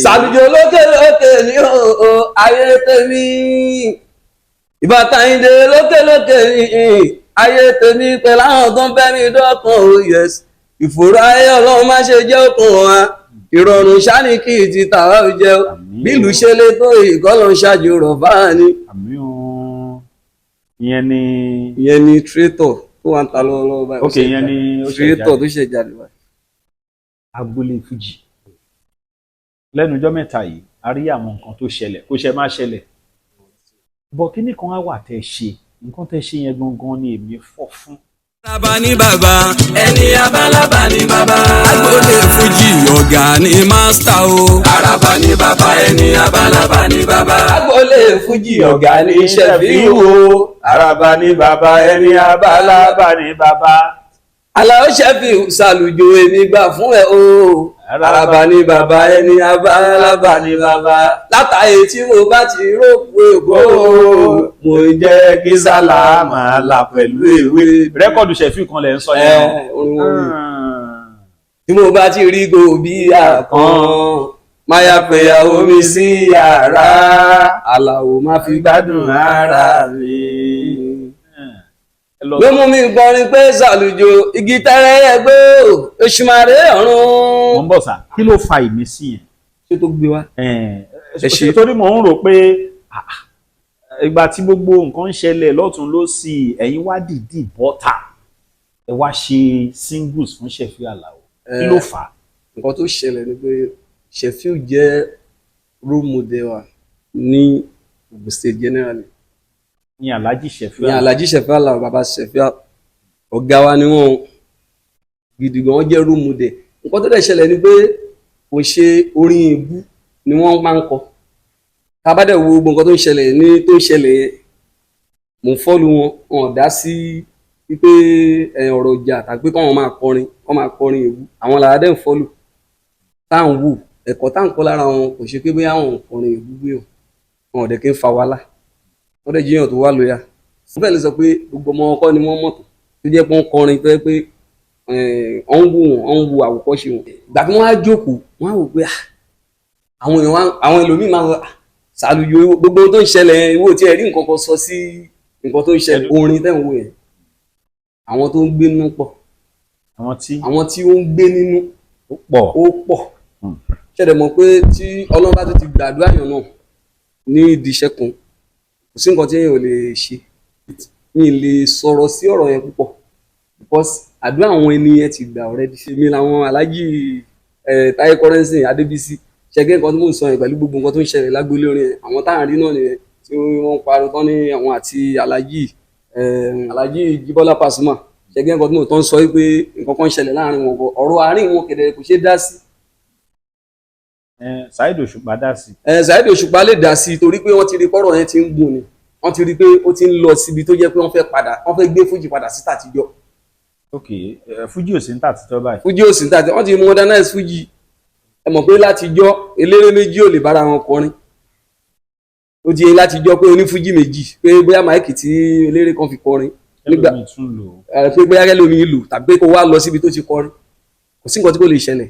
S1: Sàlùjọ lókè lókè ní o ayé tèmi ìbátan ìdè lókè lókè ní ayé tèmi pẹ̀lú àwọn tó ń bẹ́ mi dọ́kan o yes ìfòrò ayé ọlọ́run má ṣe jẹ́ òkun wa ìrọ̀rùn ṣáni kì í ti tàwa jẹ́ bílù ṣe lé tó ìkọlọ̀ ṣáájú rọ̀ báà ni.
S2: àmín o ìyẹn
S1: ni traitor tó wà ń ta lọ́wọ́ báyìí.
S2: ok ìyẹn ni ó ṣe jáde
S1: traitor tó ṣe jáde báyìí.
S2: agboolé fújì lẹ́nu ọjọ́ mẹ́ta yìí a rí àwọn nǹkan tó ṣẹlẹ̀ kó ṣe má ṣẹlẹ̀ bọ̀ kíní kan á wà tẹ́ ṣe nǹkan tẹ́ ṣe yẹn gangan ni èmi fọ́ fún.
S3: Abalaba ni bàbá ẹni abalaba ni bàbá. Agboolé fújì ọ̀gá ni mástà o. Araba ni bàbá ẹni abalaba ni bàbá.
S1: Agboolé fújì ọ̀gá ni Ṣẹ̀fíù o.
S2: Araba ni bàbá ẹni abalaba ni bàbá.
S1: Àlàó Ṣẹ̀fíù Sàlùjọ èmi gbà fún ẹ o. Araba ni bàbá ẹni abalaba ni bàbá. Látàyè tí mo bá ti rókù èkó mo jẹ́ kí sálámà là pẹ̀lú ewé.
S2: Rẹ́kọ̀dù Ṣẹ̀fíù kan lẹ̀ ń sọ yẹn.
S1: Tí mo bá ti rí gòbí àkàn máa yà pẹ̀yàwó mi sí yàrá Àlàó máa fi gbádùn ara mi. Ló mú mi kọrin pé Sàlùjọ igi tẹ́rẹ́ ẹgbẹ́ Èṣùmàrè ọ̀run.
S2: Mo ń bọ̀ sá kí ló fa ìmísí yẹn.
S1: Ṣé tó gbé wá?
S2: Torí mo ń rò pé ìgbà tí gbogbo nǹkan ń ṣẹlẹ̀ lọ́tún lósì ẹ̀yin wá dìídì bọ́tà ẹ wá ṣe singles fún Ṣẹ̀fíù Àlàó kí ló fà á.
S1: Nǹkan tó ṣẹlẹ̀ ni pé Ṣẹ̀fíù jẹ́ role model wa ní Ogun State generally.
S2: Ní Alhaji Ṣẹ̀fíù
S1: Àlàó. Ní Alhaji Ṣẹ̀fíù Àlàó bàbá Ṣẹ̀fíù ọ̀gá wa ni wọ́n gidi gan wọ́n jẹ́ role model. Nǹkan tó dẹ̀ ṣẹlẹ̀ ni pé kò ṣe orin ìbú ni wọ́n máa ń kọ. Tá bá dẹ̀ wo gbogbo nǹkan tó ń ṣẹlẹ̀ ní tó ń ṣẹlẹ̀ yẹn mò ń fọ́lù wọn dá sí wípé ọ̀rọ̀ ìjà tàbí kí wọ́n máa kọrin ìbú àwọn làwọn dẹ̀ ń fọ́lù tá à ń wù ẹ̀kọ́ tá à ń kọ́ lára wọn kò ṣe pé bóyá àwọn kọrin ìbú gbé wọn ò dẹ̀ kí ń fa wàhálà wọ́n dẹ̀ jíyàn tó wà lóya. Wọ́n fẹ́ lè sọ pé gbogbo ọmọ ọkọ ni wọ́n mọ̀tò tó jẹ́ pé wọ́n kọrin tó yẹ pé wọ́n ń wo àwòkọ́ṣe wọn. Ìgbà tí wọ́n á jókòó wọ́n á wò pé àwọn ẹlòmíì máa Sàlùjọ gbogbo tó ń ṣẹlẹ̀ ìwọ tí ẹ rí nǹkan kan sọ sí nǹkan tó ń ṣẹlẹ̀ orin tẹ̀ ń wò yẹn àwọn tó ń gbé nínú pọ̀ àwọn tí ó ń gbé nínú ó pọ̀ ṣẹ̀dẹ̀ mọ̀ pé tí Ọlọ́run bá ti gbàdúrà yàn náà ní ìdí iṣẹ́ kan kò sí nǹkan tí èèyàn ò lè ṣe mi lè sọ̀rọ̀ sí ọ̀rọ̀ yẹn púpọ̀ because àdúrà àwọn ènìyàn ti gbà already mi làwọn Alhaji Táyé Currency Adébísí ṣẹ́gẹ́ nǹkan tí mò ń sọ yẹn pẹ̀lú gbogbo nǹkan tó ń ṣẹlẹ̀ lágbólé orin yẹn àwọn táwọn rí náà nìyẹn tí wọ́n parọ́ tán ní àwọn àti Alhaji Jíbọ́lá Pasuma ṣẹ́gẹ́ nǹkan tí mò ń tán sọ pé nǹkan kan ń ṣẹlẹ̀ láàrin wọn bọ̀ ọ̀rọ̀ àárín wọn kẹ̀dẹ̀ kò ṣeé dá sí.
S2: Saheed Òṣùpá dá sí.
S1: Saheed Òṣùpá lè dá sí torí pé wọ́n ti rí kọ́rọ̀ yẹn ti ń gùn ni wọ́n ti rí pé ó ti ń lọ síbi tó jẹ́ pé wọ́n fẹ́ gbé fújì padà sí tàtijọ́.
S2: ok fújì ò sí ń tàtijọ́ báyìí.
S1: fújì ò sí ń tàtijọ́ wọ́n ti modernize fújì ẹ mọ̀ pé látijọ́ eléré méjì ò lè bára wọn kọrin ó ti yẹ látijọ́ pé onífújì méjì pé bóyá máìkì tí eléré kan fi kọrin nígbà pé bóyá kẹlòmíì lò tàbí kó wá lọ síbi tó ti kọrin kò sí nǹkan tí kò lè ṣẹlẹ̀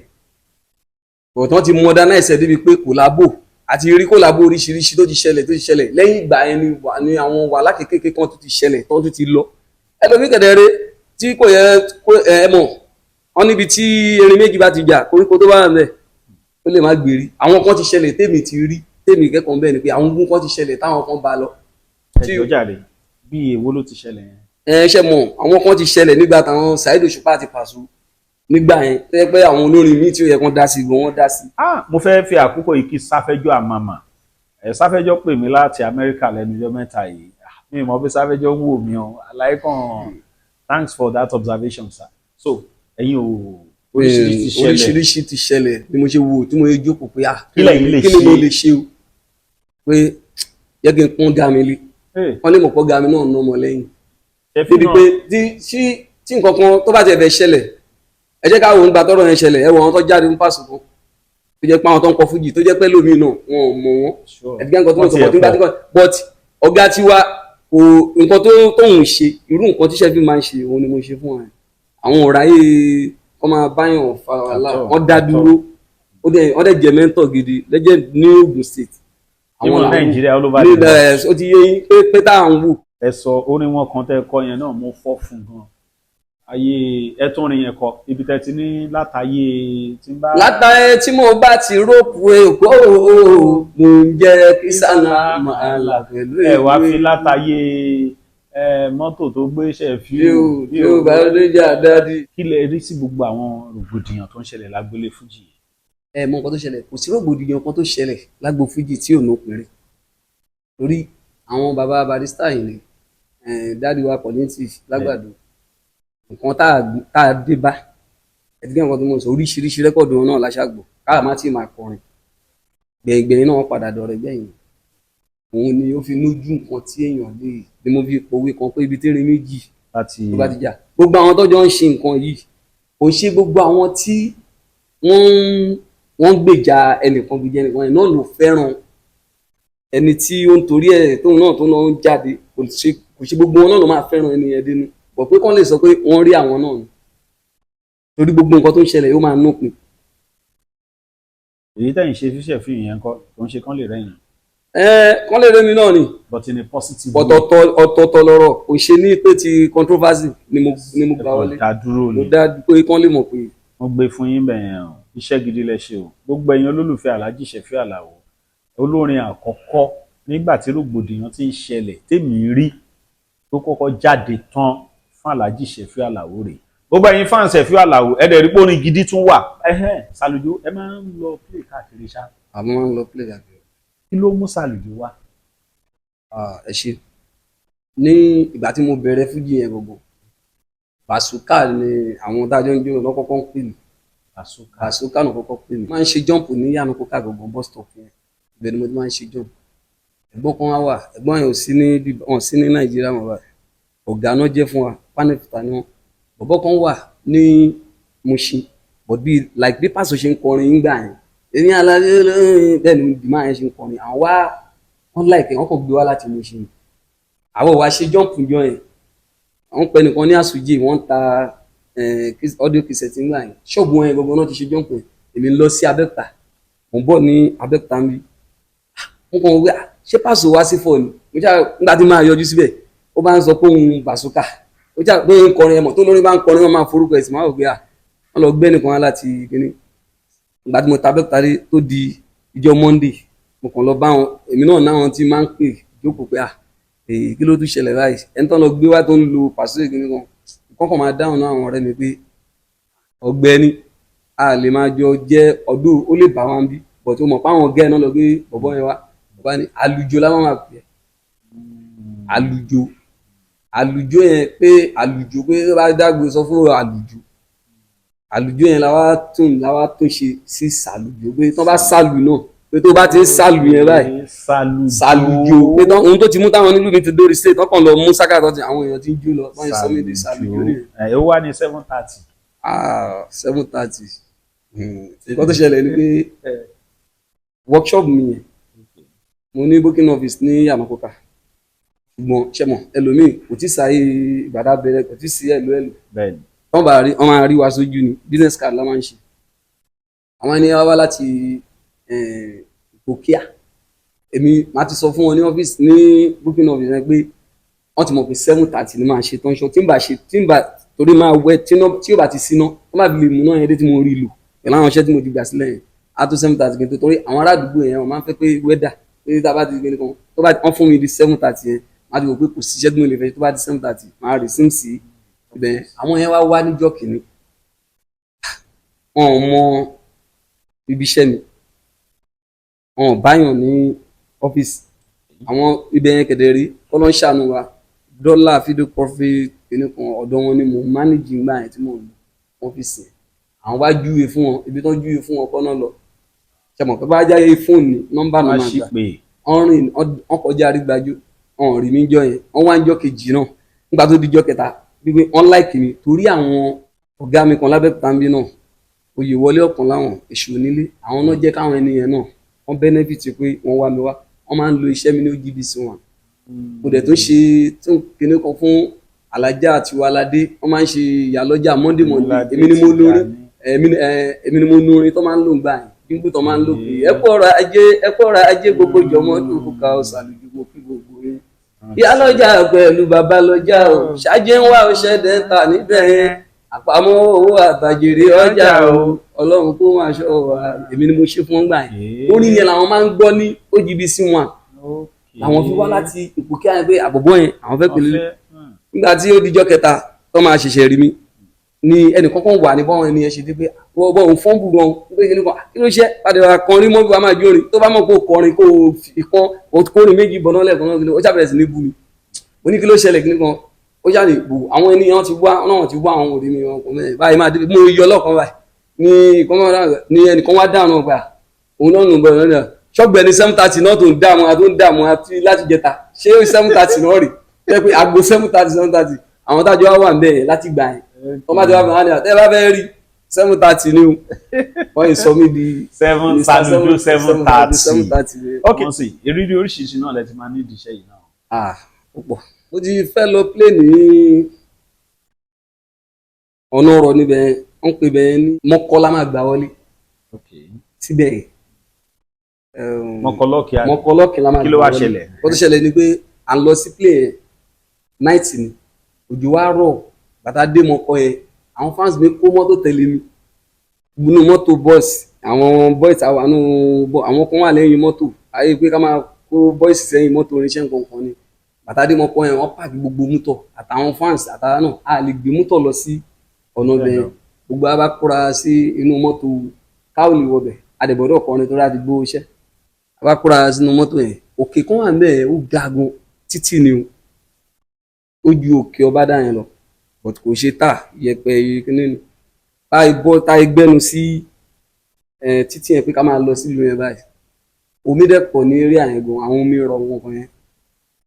S1: ọ̀tán ti modernize ẹ̀ débi pé kòlábò àti rí kòlábò oríṣiríṣi tó ti ṣẹlẹ̀ lẹ́yìn ìgbà yẹn ni àwọn wàhálà kékeré kan tó ti ṣẹlẹ̀ tó ti lọ ẹlòmíì kẹ̀dẹ̀rẹ́ tí kò yẹ ẹ mọ̀ wọn níbi tí erin méjì bá ti jà koríko tó bá wà mẹ́ẹ̀ ó lè má gbèrí àwọn kan ti ṣẹlẹ̀ tèmi ti rí tèmi kẹ́kọ̀ọ́ bẹ́ẹ̀ ni pé àwọn ogun kan ti ṣẹlẹ̀ táwọn kan bá lọ.
S2: ẹjọ́ jàre bí èwo ló ti ṣẹlẹ̀ yẹn.
S1: ṣe mọ̀ àwọn kan ti ṣẹlẹ̀ nígbà táwọn Saheed Òṣùpá àti Paso nígbà yẹn tó yẹ pé àwọn olórin míì tí ó yẹ kán dá sí gan wọ́n dá sí.
S2: mo fẹ́ fi àkókò yìí kí Sáfẹ́jọ́ Àmàmà Sáfẹ́jọ́ pè mí láti Amẹ́ríkà lẹ́nu ọjọ́ mẹ́ta yìí mi mọ̀ bí Sáfẹ́jọ́ wò mí o aláìkàn thanks for that observation sir. So ẹ̀yin o
S1: oríṣiríṣi ti ṣẹlẹ̀ bí mo ṣe wo tí mo yẹ jókòó pé
S2: kí ni
S1: mo lè ṣe o pé yẹ kí n pọ́n gami lé wọ́n lè mọ̀ pọ́ gami náà ná ọmọ lẹ́yìn débi pé tí nǹkan kan tó bá ti ẹ̀fẹ̀ ṣẹlẹ̀ ẹ jẹ́ ká wo nígbà tọ́rọ̀ yẹn ṣẹlẹ̀ ẹ wọ àwọn tó jáde ń pàṣẹ kan tó jẹ́ pé àwọn tó ń kọ fújì tó jẹ́ pé lómi náà wọn ò mọ̀ wọ́n ẹ̀dígá nǹkan tó ń sọ pọ̀ nígbà tí wọ́n but ọ̀gá tiwa kò nǹkan tóun ṣe irú nǹkan tíṣẹ́ fi máa ń ṣe òun ni mo ṣe fún wọn àwọn ọ̀rá yìí wọ́n máa báyàn fa wàhálà wọ́n dá dúró wọ́n dẹ̀ jẹ́ mẹ́ńtọ̀ gidi legend ní Ogun State.
S2: Àwọn Nàìjíríà olóba
S1: ní ó ti yé yín pé tá à ń wò.
S2: ẹ sọ orin wọn kan tẹ́ kọ yẹn náà mo fọ́ fún gan ayé ẹ tún rin yẹn kọ ibi tẹ́ ti ní látàyè tí ń bá.
S1: látàyè tí mo bá ti rọ́pù èkó mo ń jẹ́ kí sànà máa là pẹ̀lú
S2: ẹ wá fi látàyè mọ́tò tó gbé ṣe fi
S1: yóò bá lójú àdádi.
S2: kí lẹ rí sí gbogbo àwọn rògbòdìyàn tó ń ṣẹlẹ̀ lágbélé fújì?
S1: ẹ mọ nǹkan tó ṣẹlẹ̀, kò sí rògbòdìyàn kan tó ṣẹlẹ̀ lágbo fújì tí ò nópin rẹ̀, torí àwọn baba Barrister yìí ni dáàdi wa Kollington lágbàdo nǹkan tá a dé bá ẹ̀dígbẹ́ nǹkan tó mọ̀ sọ oríṣiríṣi rẹ́kọ̀dù wọn náà láṣàgbọ̀ káà má tí ì máa kọrin gbẹ̀yìngbẹ̀yìn náà padà dọ̀rẹ́ gbẹ̀yìn. òun ni ó fi lójú nǹkan tí èèyàn lè ní mo fi pòwe kan pé ibi tẹ́rin méjì tó bá ti jà gbogbo àwọn tọ́jọ́ ń ṣe nǹkan yìí kò ṣe gbogbo àwọn tí wọ́n gbèjà ẹnìkan gbèjà ẹnìkan yẹn náà ló fẹ́ràn ẹni tí ó ń torí ẹ̀ tóun náà tó náà ń jáde kò ṣe gbogbo wọn náà ló máa fẹ́ràn ẹni yẹn dénú bọ̀ pé kán lè sọ pé wọ́n rí àwọn náà ni torí gbogbo nǹkan tó ń ṣẹlẹ̀ yóò máa nópin.
S2: èyí tẹ̀yìn ṣe fíṣẹ̀ fi ìyẹn kọ́ tó ń ṣe kán lè rẹ́yìn.
S1: kán lè rẹ́mi náà ni
S2: but in a positive
S1: way. ọ̀tọ̀ọ̀tọ̀ lọ́rọ̀ kò ṣe ní pé ti controversy ni mo gbà wọlé mo dá pé kán lè mọ̀ pé.
S2: wọ́n gbé fún yín bẹ̀yẹn o iṣẹ́ gidi lẹ ṣe o gbogbo ẹ̀yin olólùfẹ́ Alhaji Sefiu Alao olórin àkọ́kọ́ nígbà tí rògbòdìyàn ti ń ṣẹlẹ̀ tèmi rí tó kọ́kọ́ jáde tán fún Alhaji Sefiu Alao rèé gbogbo ẹ̀yin fans Sefiu Alao ẹ̀dẹ̀ rí pé orin gidi tún wà Salujo ẹ máa ń lọ play káàkiri ṣá.
S1: àmọ́ máa ń lọ play káàkiri.
S2: kí ló mú Salujo wá.
S1: ẹ ṣe ní ìgbà tí mo bẹ̀rẹ̀ fújì yẹn gbogbo Basuka ni àwọn tájọ́ ń jó lọ́kọ́kọ́ ń pè mí Basuka náà kọ́kọ́ pè mí máa ń ṣe jump ní yànnà kókà gbogbo bus stop yẹn ibẹ̀ ni mo ti máa ń ṣe jump ẹ̀gbọ́n kan wá wà ẹ̀gbọ́n yẹn ò sí ní Nàìjíríà mọ̀ báyìí ọ̀gá náà jẹ́ fún wa panẹ́fìtà ni wọ́n bọ̀bọ̀ kan wà ní Mushin but bí like bí Paso ṣe ń kọrin ńgbà yẹn èmi alájẹ lóyún bẹ́ẹ̀ ni dìmọ̀ yẹn ṣe ń kọrin àwọn wá wọ́n láìpẹ́ wọ́n kàn gbé wá láti Mushin àwọn wá ṣe jump jọ yẹn àwọn pẹ̀ nìkan ní Àsùjì wọ́n ń ta audio cassette ńgbà yẹn ṣọ́ọ̀bù wọn yẹn gbogbo náà ti ṣe jump yẹn èmi lọ sí Abẹ́òkúta mo ń bọ̀ ní Abẹ́òkúta mi wọ́n kàn wí ṣé Paso wá sí fọ́ ni mo ṣáà nígbà tí máa yọjú síbẹ̀ ó bá ń sọ pé òun Basuka ó jà pé ń kọrin ẹmọ tó lórí bá ń kọrin wọn máa forúkọ ẹsìn máa wò pé wọn lọ gbé nìkan wá láti kíní ìgbà tí mo ta Abẹ́òkúta tó di ìjọ Monday mo kàn lọ bá wọn èmi náà náwọn tí máa ń pè jókòó pé kí ló tún ṣẹlẹ̀ báyìí ẹni tán lọ gbé wá tó ń lo Paso kíní kan kàn máa dáhùn náà àwọn ọ̀rẹ́ mi pé ọ̀gbẹ́ni a lè máa jọ jẹ́ ọdún ó lè bá wọn bí bọ̀tí ó mọ̀ pé àwọn gẹ́ẹ̀ náà lọ gbé bọ̀bọ́ yẹn wá bọ̀bọ́ ni àlùjọ láwọn máa pè àlùjọ yẹn pé àlùjọ pé bá dágbé sọ fún àlùjọ yẹn làwa tún ṣe sí sàlùjọ pé tó bá sàlù náà pé tó bá ti ń sàlù yẹn báyìí sàlùjọ pé ohun tó ti mú táwọn nílùú mi ti dórí state wọn kàn lọ mú sákà tó ti àwọn èèyàn ti ń jó lọ wọn yẹn sọ mí di sàlùjọ nìyẹn.
S2: ó wà ní 7:30.
S1: 7:30 nǹkan tó ṣẹlẹ̀ ni pé workshop mi yẹn mo ní booking office ní Yànàkókà ṣùgbọ́n ṣẹ́mọ̀ ẹlòmíì kò tí sáyé Ìbàdàn bẹ̀rẹ̀ kò tí sí ẹ̀lú wọ́n bá rí wọ́n máa rí wa sójú ni business card la máa ń ṣe àwọn ẹni wá láti Ìpòkíà èmi máa ti sọ fún wọn ní ọ́fíìsì ní booking office yẹn pé wọ́n ti mọ̀ pé 7:30 ni máa ṣe tán ṣọ tí ń bá torí máa wẹ tí ó bá ti síná wọ́n bá fi lè mú náà yẹn dé tí mo rí lò pẹ̀lú àwọn iṣẹ́ tí mo ti gbà sílẹ̀ yẹn á tó 7:30 kí n tó torí àwọn ará àdúgbò yẹn wọ́n máa ń fẹ́ pé wẹ́dà pé tá a bá ti gbé nìkan tó bá wọ́n fún mi di 7:30 yẹn máa ti wò pé kò síṣẹ́ tí mo lè fẹ́ tó bá di 7:30 máa rè sim sí ibẹ̀ àwọn yẹn wá níjọ́ kìíní wọn ò mọ ibi iṣẹ́ mi wọn ò báyàn ní ọ́fíìsì àwọn ibẹ̀ yẹn kẹ̀dẹ̀ rí kọ́lọ́ ń ṣàánú wa dọ́là fídíò profit kìíní kan ọ̀dọ̀ wọn ni mo manage ńgbà yẹn tí mo lò ọ́fíìsì yẹn àwọn wá júwe fún wọn ibi tó júwe fún wọn kọ́ náà lọ ṣàmọ̀ pé bá jáde fóònù ní nọ́mbà náà máa gbà ọ̀rìn ọkọjá àrígbájú ọ̀hún rí mi jọ yẹn wọ́n wá ń jọ kejì náà nígbà tó di jọ kẹta wípé wọ́n láìkì mi torí àwọn ọ̀gá mi kan lábẹ́òkúta ń bí náà oyè wọlé ọ̀kan láwọn èṣù onílé àwọn náà jẹ́ káwọn ènìyàn náà wọ́n benefit pé wọ́n wá mi wá wọ́n máa ń lo iṣẹ́ mi ní OGBC wọn kò dẹ̀ tó ṣe tó kíní kan fún alájà àti wàládé wọ́n máa ń ṣe ìyálọ́jà Monday èmi ni mo lórí tó máa ń lò ń gbà yẹn jíngù tó máa ń lò pé ẹ kú ọrọ̀ ajé gbogbo jọmọ lóko ká Sàlùjọ mo kí gbogbo yín. Ìyá lọ́jà pẹ̀lú bàbá lọ́jà o ṣáájú ń wá ọṣẹ́dẹ̀ ń tà níbẹ̀ yẹn àpamọ́ owó àtàjèrè ọjà o Ọlọ́run kó máa ṣọ́ wa èmi ni mo ṣe fún gbà yẹn. Orin yẹn làwọn máa ń gbọ́ ní OGBC 1 làwọn fi wá láti ipò kí á pé àbọ̀bọ̀ yẹn àwọn fẹ́ pèlè nígbà tí ó dijọ́ kẹta tó máa ṣẹ̀ṣẹ̀ rí mi ni ẹnì kankan wà ní bọ́wọn ẹni yẹn ṣe dé pé wọ́n òun fọ́n bù gan pé kí ló ṣe padà wà kọrin mọ́ bí wàá máa jórin tó bá mọ̀ kó kọrin kó ìkan kórin méjì bọ̀ náà lẹ́ẹ̀kan náà ó ṣàbẹ̀rẹ̀ sí ní bù mí mo ní kí ló ṣẹlẹ̀ kí nìkan ó ṣàlè bù àwọn ènìyàn ti wá àwọn òde mi wọn kò mẹ́rin báyìí máa dé mo yọ ọlọ́kan báyìí ní ẹnìkan wá dáhùn ọgbà òun náà nù bọ̀ náà ṣọ́ọ̀gbẹ́ ni 7:30 náà tó ń dààmú àti láti jẹta ṣé 7:30 náà rè é pé aago 7:30 àwọn tájọ wà ń bẹ̀ láti gbà yẹn wọ́n bá ti wá fún wa ní àtẹ́ bá fẹ́ rí 7:30 ni o wọ́n yìí sọ mí di
S2: Sàlùjọ 7:30. ok wọ́n sì ìrírí oríṣiríṣi náà lẹ ti máa ní ìdíṣẹ́ yìí náà.
S1: púpọ̀ mo ti fẹ́ lọ play ní ọ̀nà ọ̀rọ̀ níbẹ̀ wọ́n pè bẹ́ẹ̀ ní Mọ́kọ́lá máa gbà wọlé síbẹ̀ yẹn. Mọ́kọ́lọ́kì la máa
S2: kí ló wá ṣẹlẹ̀.
S1: ó tó ṣẹlẹ̀ ni pé à ń lọ sí play yẹn night ni òjò wá rọ̀ bàtà dé mọ́kọ́ yẹn àwọn fans mi kó mọ́tò tẹ̀lé mi nínú mọ́tò bọ́ọ̀sì àwọn boys àwọn kan wà lẹ́yìn mọ́tò ayé pé ká máa kó boys sẹ́yìn mọ́tò oníṣẹ́ nǹkan ni bàtà dé mọ́kọ́ yẹn wọ́n pààkì gbogbo mọ́tò àtàwọn fans àtàwọn náà a lè gbé mọ́tò lọ sí ọ̀nà bẹ́ẹ̀ gbogbo abá kóra sí inú mọ́tò káwọlì wọbẹ̀ adẹ̀bọ̀dọ̀ kọrin tó láti gbó iṣẹ́ abá kóra sínú mọ́tò yẹn òkè kan wà bẹ́ẹ̀ ó gagun títì ni ó ju òkè Ọbádà yẹn lọ but kò ṣe tà yẹpẹ kíní ni báyìí bọ́ táyì gbẹ́nu sí títí yẹn pé ká máa lọ sílùú yẹn báyìí omi dẹ́pọ̀ ní eré àyẹ̀gùn àwọn omi rọ̀ wọn kan yẹn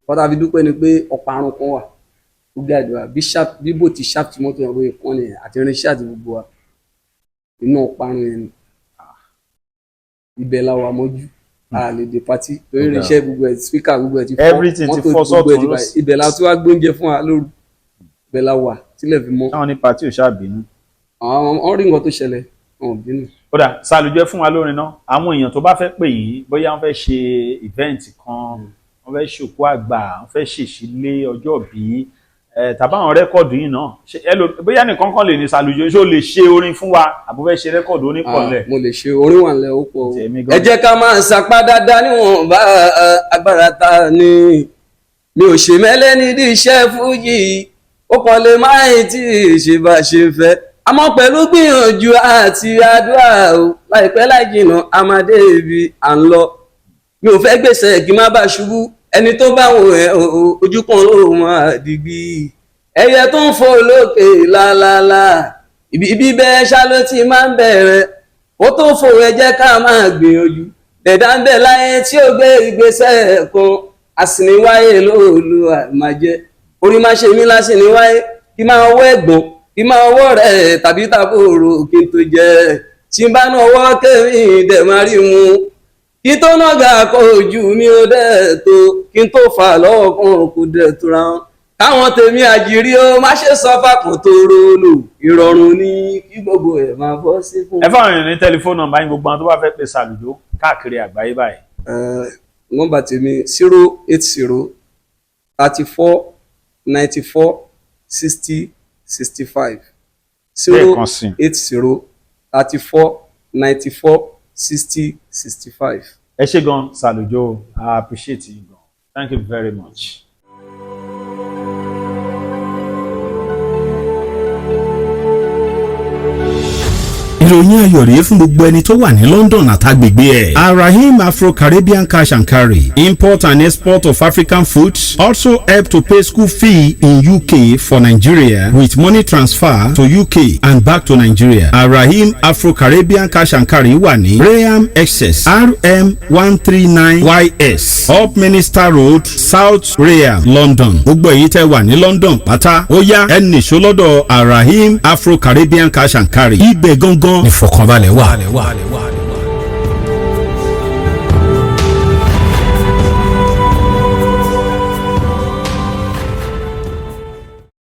S1: kọ́tà fi dúpẹ́ ni pé ọ̀parun kan wà ó gáàdì wa bí bò ti ṣáàpù mọ́tò yẹn bóyá kán nìyẹn àti irinṣẹ́ àti gbogbo wa iná ọ̀parun yẹn ni ibẹ̀ la wà mọ́jú a lè dé pátí torí irinṣẹ́ gbogbo ẹ̀ speaker gbogbo ẹ̀ ti fọ́ mọ́tò gbogbo ẹ̀ ti báyìí ibẹ̀ la tún wá gbóúnjẹ fún wa lóru ibẹ̀ la wà tílẹ̀ fi mọ́.
S2: táwọn ní pàtí ò ṣáà bínú.
S1: àwọn rí nǹkan tó ṣẹlẹ̀ wọn ò bínú.
S2: ó dà Sàlùjọ fún wa lórin náà àwọn èèyàn tó bá fẹ́ pè yín bóyá wọ́n fẹ́ ṣe event kan wọ́n fẹ́ ṣòkú àgbà wọ́n fẹ́ ṣèṣílé ọjọ́ bí tàbá àwọn rẹ́kọ̀dù yìí náà bóyá nìkan kan lè ní Sàlùjọ ṣó lè ṣe orin fún wa àbò fẹ́ ṣe rẹ́kọ̀dù onípọ̀lẹ̀.
S1: mo lè ṣe orin wà lẹ́ ó pọ̀ ẹ jẹ́ ká máa sapá dáadáa níwọ̀n bá agbára ta ni mi ò ṣe mẹ́lẹ́ nídìí iṣẹ́ fújì ó kàn lè má tí ṣe bá ṣe fẹ́ àmọ́ pẹ̀lú gbìyànjú àti àdúrà o láìpẹ́ láì jìnnà a máa dé ibi à ń lọ mi ò fẹ́ gbèsè kí má bá ṣubú ẹni tó bá wò ẹ́ ojú kan ló máa dìgbì ẹyẹ tó ń fò lókè lálálá ibi bẹ́ẹ̀ ṣá ló ti máa ń bẹ̀rẹ̀ ó tó fò ẹ jẹ́ ká máa gbìyànjú dẹ̀dá ń bẹ̀ láyé tí ó gbé ìgbésẹ̀ kan àsìníwáyé lóòlù àmàjẹ́ orí máa ṣe mí lásì ní wáyé kí máa ọwọ́ ẹ̀gbọ́n kí máa ọwọ́ rẹ̀ tàbí tàbóòrò kí n tó jẹ tí n bá náà ọwọ́ kẹ́mi dẹ̀ máa rí mu kí tó náà gà kọ ojú mi ó dẹ̀ tó kí n tó fà lọ́wọ́ kan kò dẹ̀ tó ra wọn káwọn tèmi àjírí ó má ṣe sọ fàkùn tó rólò ìrọ̀rùn ní kí gbogbo ẹ̀ máa bọ́ sí fún.
S2: ẹ fáwọn èèyàn ní tẹlifóònù nọ́mbà yín gbogbo àwọn tó bá fẹ́ pe Sàlùjọ káàkiri àgbáyé báyìí.
S1: nọ́mbà tèmi 080 34 94 60 65 080 34 94 60 65.
S2: ẹ ṣé gan Sàlùjọ I appreciate you gan thank you very much.
S4: ìròyìn ayọ̀ rèé fún gbogbo ẹni tó wà ní London àtàgbègbè ẹ̀. Arahim Afro-Caribbean Cash and Carry, import and export of African foods, also help to pay school fee in UK for Nigeria with money transfer to UK and back to Nigeria. Arahim Afro-Caribbean Cash and Carry wà ní Graham Excess RM 139YS Up Minister Road, South Graham, London. Gbogbo èyí tẹ́ wà ní London pátá ó yá ẹni ìṣólọ́dọ̀ Arahim Afro-Caribbean Cash and Carry. Ibẹ̀ gangan ìfọ̀kànbalẹ̀ wà.